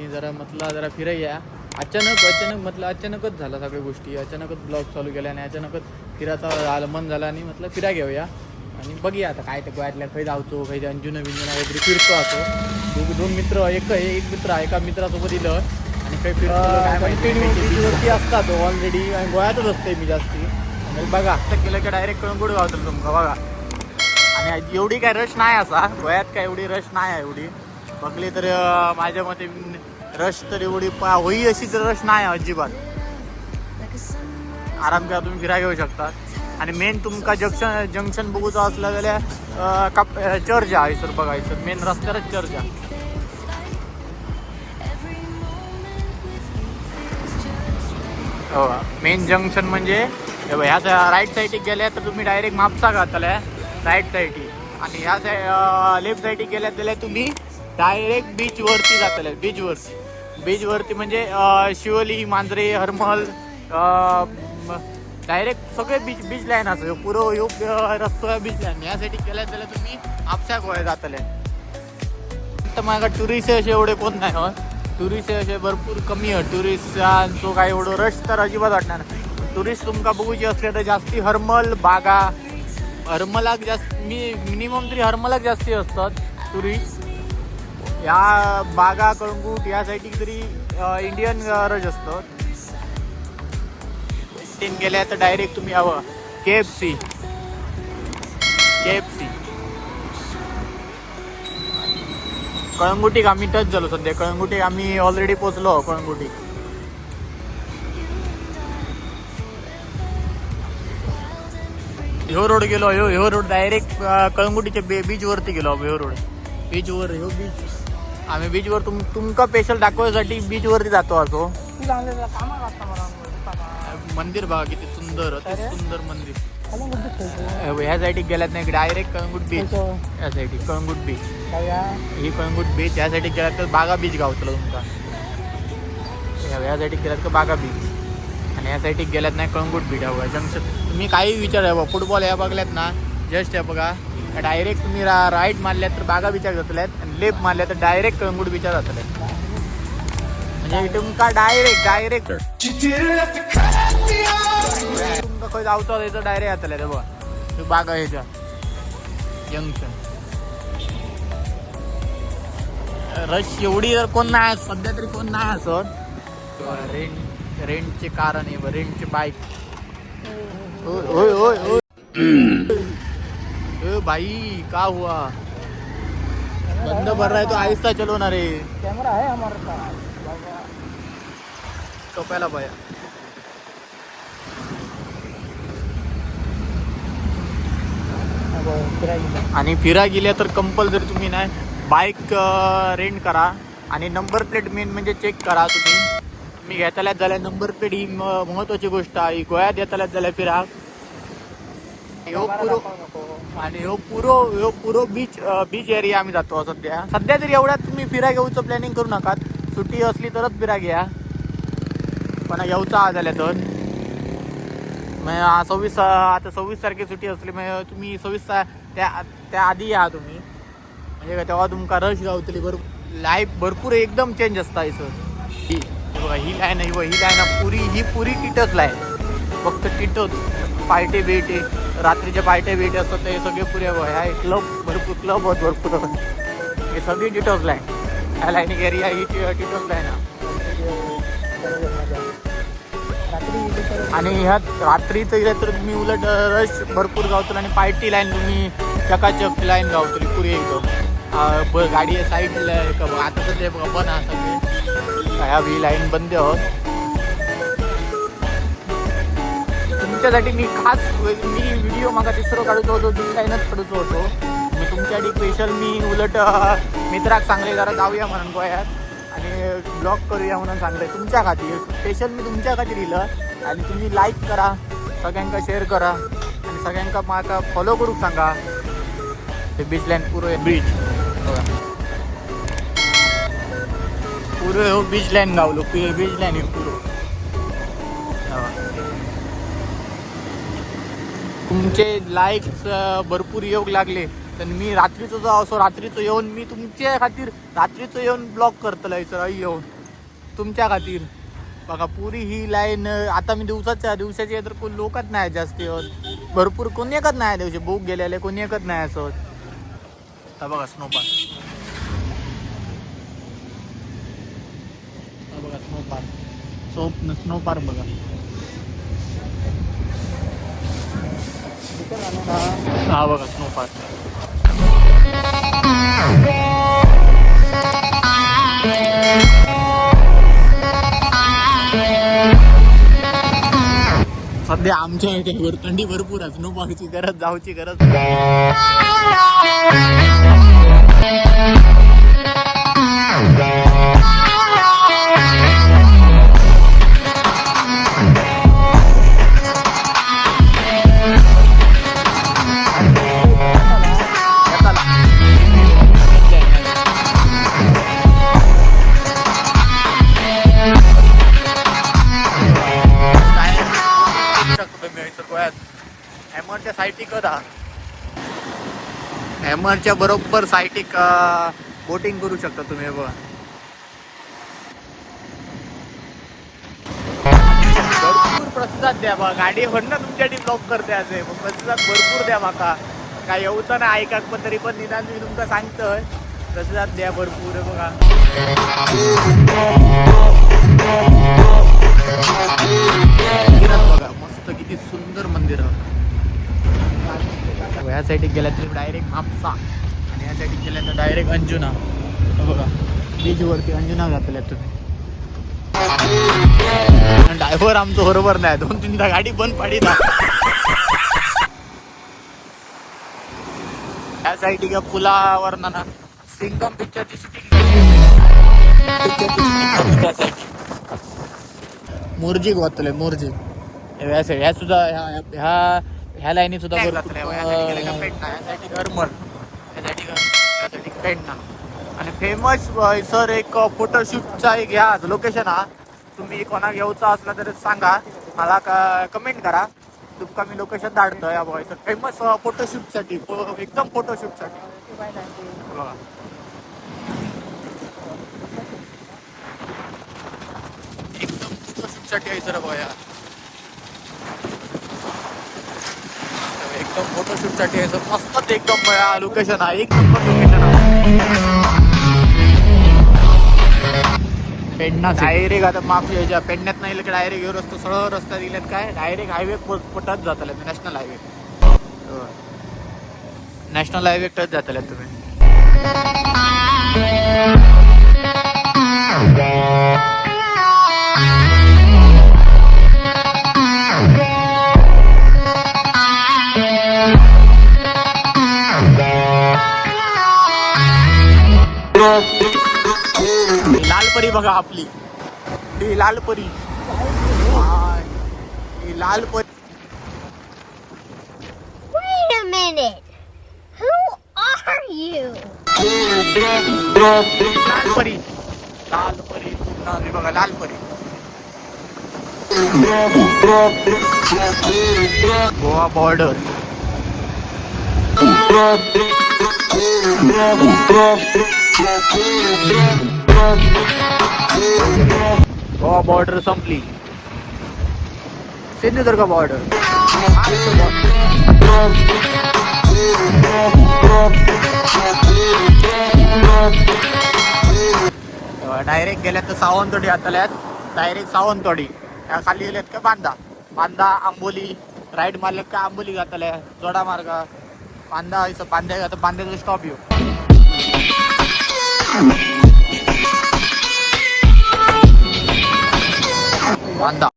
आणि जरा म्हटलं जरा फिरायला. अचानक म्हटलं अचानकच झाला सगळ्या गोष्टी. अचानकच ब्लॉग चालू केल्या आणि अचानकच फिरायचा मन झाला आणि म्हटलं फिरा घेऊया आणि बघूया आता काय ते गोव्यातल्या काही जाऊचो काही अंजुना बिंजुना काहीतरी फिरतो असो. दोन मित्र एक मित्र एका मित्रासोबत इलं आणि काही फिरतो काय माहिती असतात ऑलरेडी आणि गोव्यातच असते मी जास्ती. आणि बघा आता केलं की डायरेक्ट कळंगूट गावतं तुमका बघा. आणि एवढी काय रश नाही असा गोव्यात, काय एवढी रश नाही आहे एवढी बघली तर. माझ्या मते रश तर एवढी होई अशी तर रश नाही अजिबात. आराम करा तुम्ही फिरायला घेऊ शकता. आणि मेन तुमका जंक्शन बघूचं असलं गेल्या चर्च आहे सर बघायचं. मेन रस्त्यावरच चर्च आहे. हो मेन जंक्शन म्हणजे ह्या राईट साईडीक गेल्या तर तुम्ही डायरेक्ट म्हापसा घातल्या राईट साईडी. आणि ह्या लेफ्ट साईडीक गेल्या जाल्यार तुम्ही डायरेक्ट बीचवरती जातले. बीचवरती म्हणजे शिवोली, मांजरे, हरमल डायरेक्ट सगळे बीच लाईन असं पुरो ह्यो रस्तो बीच लाईन. ह्यासाठी गेल्या जाल्यार तुम्ही म्हापसा गोव्या जातले. तर माझ्या टुरिस्ट असे एवढे कोण नाही हो. टुरिस्ट असे भरपूर कमी आहे. टुरिस्टांचो काय एवढं रश तर अजिबात वाटणार नाही. टुरिस्ट तुमका बघूची असले तर जास्ती हरमल, बागा, हरमलाक जास्त मिनिमम तरी हरमलाक जास्ती असतात टुरिस्ट. या बागा, कळंगूट या साईडीक तरी इंडियन रश असतात. गेल्या तर डायरेक्ट तुम्ही यावं KFC. कळंगुटीक आम्ही टच झालो सध्या. कळंगुटीक आम्ही ऑलरेडी पोचलो. कळंगुटीक ह्यो रोड गेलो. ह्यो रोड डायरेक्ट कळंगुटीच्या बीचवरती गेलो. ह्यो रोड बीचवर ह्यो बीच आम्ही बीचवर तुमका स्पेशल दाखवण्यासाठी बीचवरती जातो असो. मंदिर बघा किती सुंदर, सुंदर मंदिर. ह्या साईडीक गेल्यात नाही डायरेक्ट कळंगूट बीच. या साईडीक कळंगूट बीच, ही कळंगूट बीच. ह्या साईडीक गेल्यात तर बागा बीच गावतलं तुमका. ह्या साईडीक गेल्यात तर बागा बीच आणि ह्या साईडीक गेल्यात नाही कळंगूट बीच. हवं जंक्शन तुम्ही काही विचार फुटबॉल ह्या बघल्यात ना जस्ट ह्या बघा. डायरेक्ट तुम्ही राईट मारल्यात तर बागा बीचाक जातल्यात आणि लेफ्ट मारल्यात तर डायरेक्ट कळंगूट बीचाक जातल्यात. म्हणजे तुमका डायरेक्ट तुमका खंय जावचो थंयसर डायरेक्ट जातले बघा बागा ह्याच्या जंक्शन. रश एवढी जर कोण नाही सध्या तरी कोण नाही असत. रेंटचे कार आणि रेंटचे बाईक. भाई का हुआ बंद भर रहा है तो आहिस्ता चलो ना रे. कैमरा है हमारे पास कपायला पाया. आणि फिरा गेल्या तर कंपल्सरी तुम्ही नाही बाईक रेंट करा. आणि नंबर प्लेट मेन म्हणजे चेक करा. तुम्ही घेतल्यात जाल्यार नंबर प्लेट ही महत्वाची गोष्ट आहे. गोव्यात येतल्यात जाल्यार फिरा. आणि ह्यो पुरो बीच एरिया आम्ही जातो सध्या तरी. एवढ्यात तुम्ही फिरा घेऊचं प्लॅनिंग करू नका. सुट्टी असली तरच फिरा घ्या. पण येऊचा आज आल्या तर 26 आता 26 तारखे सुट्टी असली म्हणजे तुम्ही 26 त्या आधी या तुम्ही. म्हणजे तेव्हा तुमका रश गावतली. लाईफ भरपूर एकदम चेंज असता सर. बघा ही लाईन आहे. ही लाईन ही पुरी टिटच लाईन. फक्त टिटच पार्टी बिटी रात्रीच्या पार्टी असतात ते सगळे पुरे. ह्या क्लब होत भरपूर हे सगळी टिटोस लाईन. ह्या लाईनिक एरिया ही टिटोस लाईन. आणि ह्यात रात्रीचं गेलं तर तुम्ही उलट रश भरपूर गावतलं. आणि पार्टी लाईन तुम्ही चकाचक लाईन गावतली पुरी एकदम. गाडी साईड आता सध्या बंद हा सगळे. ह्या ही लाईन बंद आहोत तुमच्यासाठी. मी खास व्हिडिओ मागा तिसरं काढतो होतो. लाईनच काढतो होतो मी तुमच्यासाठी स्पेशल. मी उलट मित्राक सांगले जरा जाऊया म्हणून गोव्यात आणि ब्लॉग करूया म्हणून सांगले तुमच्या खातीर. स्पेशल मी तुमच्या खातीर दिलं. आणि तुम्ही लाईक करा, सगळ्यांका शेअर करा आणि सगळ्यांका माका फॉलो करूक सांगा. ते बीच लाईन पुरं बीच पुरं बीच लाईन गावलो. बीच लाईन पुरं तुमचे लाईक्स भरपूर योग लागले तर मी रात्रीचं असो रात्रीचं येऊन मी तुमच्या खातीर रात्रीचं येऊन ब्लॉग करतलं सर येऊन. तुमच्या खातीर बघा पुरी ही लाईन. आता मी दिवसाची तर कोण लोकच नाही जास्त होत, भरपूर कोणी एकच नाही दिवशी बुक गेलेले कोणी एकच नाही असं होत. आता बघा स्नो पार्क, बघा स्नो पार्क बघा. हा बघा स्नो पार्क. सध्या आमच्या इथे थंडी भरपूर आहे, स्नो पार्कची गरज जाऊची गरज. हॅमरच्या साईटिक हॅमरच्या बरोबर साईटिक बोटिंग करू शकता तुम्ही. बघा भरपूर प्रतिसाद द्या बघा, गाडी म्हणणं तुमच्यासाठी ब्लॉक करते असे प्रतिसाद भरपूर द्या माका. काय येऊचा ना ऐका पण तरी पण निदान मी तुमका सांगतोय प्रतिसाद द्या भरपूर. बघा बघा मस्त किती सुंदर मंदिर आहे. ह्या साईडीक गेल्या तर डायरेक्ट म्हापसा आणि ह्या साईडीक गेल्या तर डायरेक्ट अंजुना. बघा बीचवरती अंजुना जातल्या तुम्ही. ड्रायव्हर आमचं बरोबर नाही, 2-3दा गाडी बंद पाडी ना. ह्या साईडीक पुलावर ना सिंगम पिक्चरची शूटिंग. मोर्जिक वाचलंय मोर्जिक. ह्या साईड ह्या सुद्धा ह्या लाईनी सुद्धा पेडणा. आणि फेमस सर एक फोटोशूटचा एक ह्या लोकेशन हा. तुम्ही कोणाक येऊचा असला तर सांगा मला, कमेंट करा, तुमका मी लोकेशन धाडतोय. या बघा सर फेमस फोटोशूटसाठी, एकदम फोटोशूटसाठी. बघा एकदम फोटोशूटसाठी आहे सर. बघा एकदम फोटोशूटसाठी आहे सर. मस्तच एकदम लोकेशन आहे, एक नंबर लोकेशन आहे. पेडणा डायरेक्ट आता माफ यायच्या पेडण्यात नाही की डायरेक्ट घेऊन रस्ता सरळ रस्ता दिलेत काय डायरेक्ट हायवे टच जातले. नॅशनल हायवे टच जातले तुम्ही. लालपरी बघा आपली, ही लालपरी, ही Lalpari. Wait a minute. Who are you? Lalpari, Lalpari ही बघा लालपरी. गोवा बॉर्डर. गोवा बॉर्डर संपली. सिंधुदुर्ग बॉर्डर. डायरेक्ट गेल्यात तर सावंतवाडी आतल्यात. डायरेक्ट सावंतवाडी खाली गेल्यात का बांदा आंबोली. राईट मारल्यात का आंबोली जातल्या. जोडा मार्ग बांद्याचा स्टॉप येऊ. बांदा